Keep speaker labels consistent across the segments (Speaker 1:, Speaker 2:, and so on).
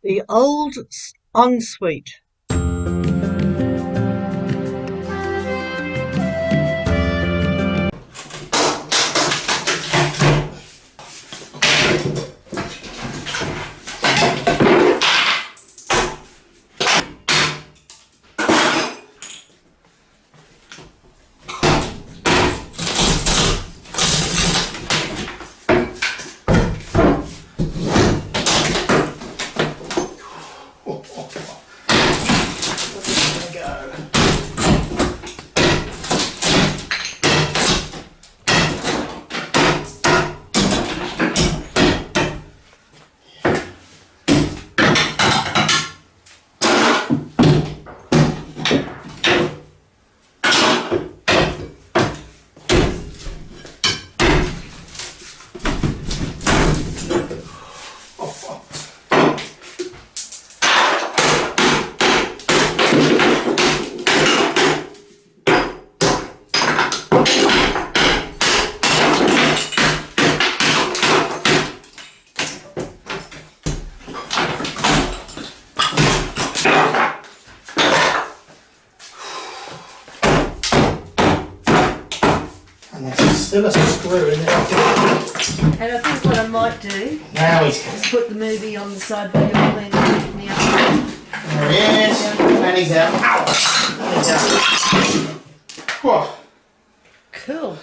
Speaker 1: The old ensuite.
Speaker 2: Still a screw in there.
Speaker 1: And I think what I might do
Speaker 2: Now he's
Speaker 1: is put the movie on the side where you're leaning in the other.
Speaker 2: there he is. And he's out. And he's out. Whoa.
Speaker 1: Cool.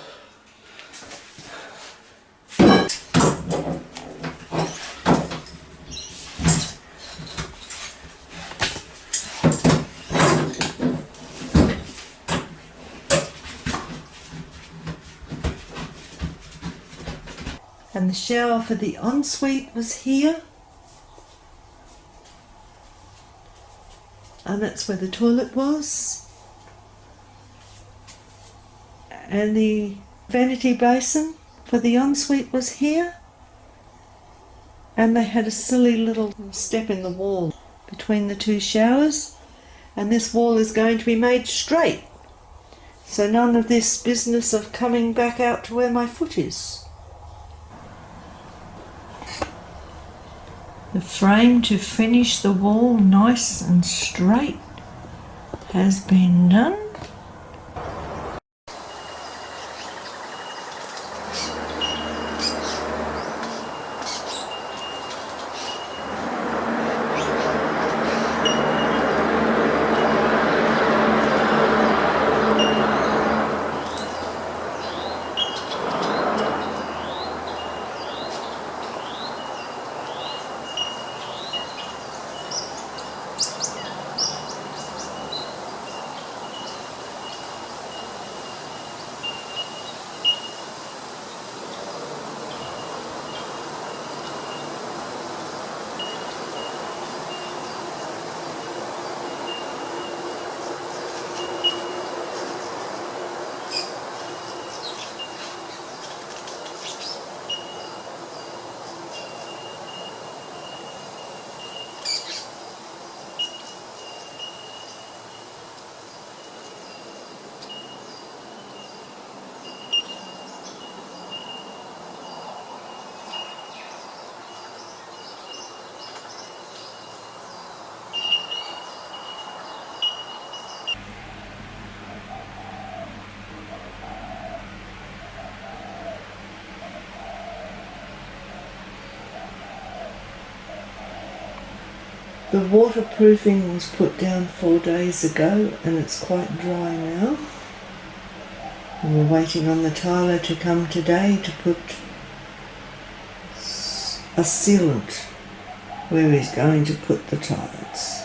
Speaker 1: And the shower for the ensuite was here. And that's where the toilet was. And the vanity basin for the ensuite was here. And they had a silly little step in the wall between the two showers. And this wall is going to be made straight. So none of this business of coming back out to where my foot is. The frame to finish the wall nice and straight has been done. The waterproofing was put down 4 days ago and it's quite dry now. And we're waiting on the tiler to come today to put a sealant where he's going to put the tiles.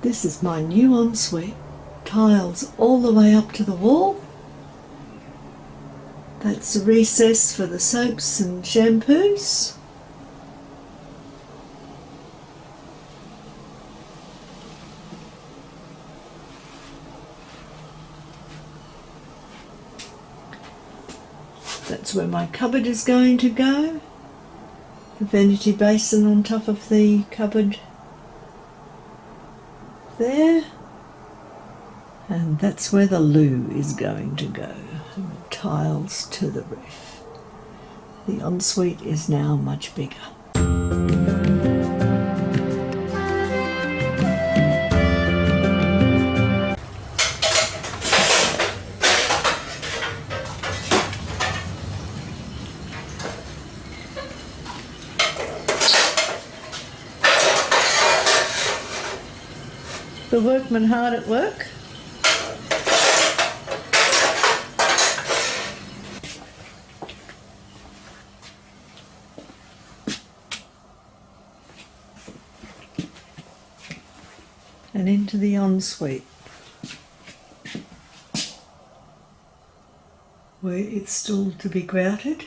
Speaker 1: This is my new ensuite. Tiles all the way up to the wall. That's the recess for the soaps and shampoos. That's where my cupboard is going to go. The vanity basin on top of the cupboard there. And that's where the loo is going to go. And the tiles to the roof. The ensuite is now much bigger. The workman hard at work. And into the ensuite, where it's still to be grouted.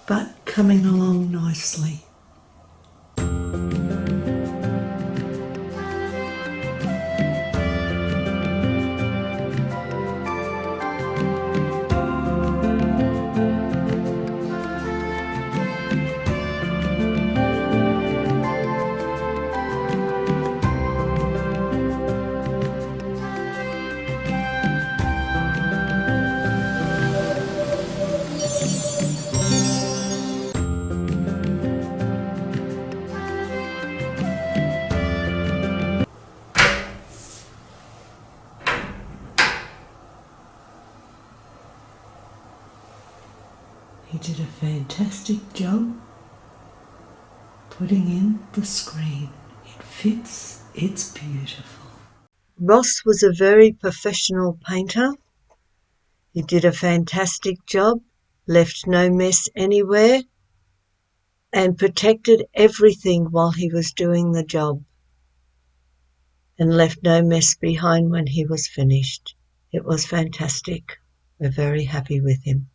Speaker 1: But coming along nicely. He did a fantastic job putting in the screen. It fits, it's beautiful. Ross was a very professional painter. He did a fantastic job, left no mess anywhere, and protected everything while he was doing the job, and left no mess behind when he was finished. It was fantastic. We're very happy with him.